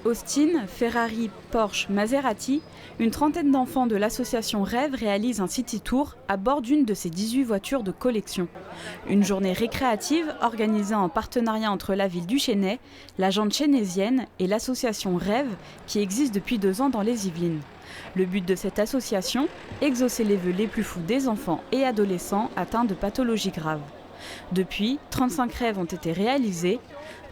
Austin, Ferrari, Porsche, Maserati, une trentaine d'enfants de l'association Rêve réalisent un city tour à bord d'une de ces 18 voitures de collection. Une journée récréative organisée en partenariat entre la ville du Chesnay, la Jante chénésienne et l'association Rêve qui existe depuis 2 ans dans les Yvelines. Le but de cette association, exaucer les vœux les plus fous des enfants et adolescents atteints de pathologies graves. Depuis, 35 rêves ont été réalisés.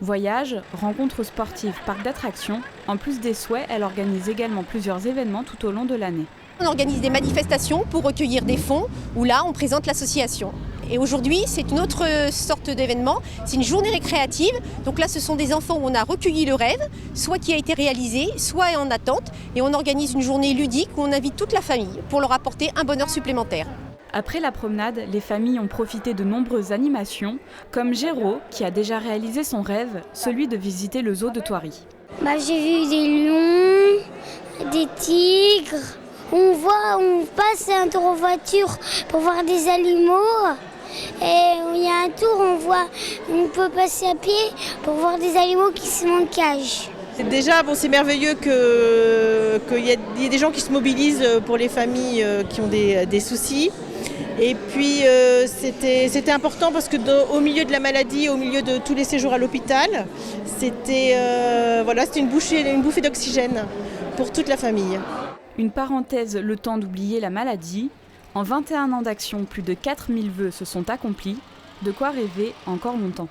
Voyages, rencontres sportives, parcs d'attractions. En plus des souhaits, elle organise également plusieurs événements tout au long de l'année. On organise des manifestations pour recueillir des fonds, où là on présente l'association. Et aujourd'hui, c'est une autre sorte d'événement, c'est une journée récréative. Donc là, ce sont des enfants où on a recueilli le rêve, soit qui a été réalisé, soit en attente. Et on organise une journée ludique où on invite toute la famille pour leur apporter un bonheur supplémentaire. Après la promenade, les familles ont profité de nombreuses animations, comme Géraud, qui a déjà réalisé son rêve, celui de visiter le zoo de Thoiry. J'ai vu des lions, des tigres. On passe un tour en voiture pour voir des animaux. Et il y a un tour, on peut passer à pied pour voir des animaux qui sont en cage. Déjà, c'est merveilleux qu'il y ait des gens qui se mobilisent pour les familles qui ont des soucis. Et puis c'était important parce que au milieu de la maladie, au milieu de tous les séjours à l'hôpital, c'était une bouffée d'oxygène pour toute la famille. Une parenthèse, le temps d'oublier la maladie. En 21 ans d'action, plus de 4000 vœux se sont accomplis. De quoi rêver encore longtemps.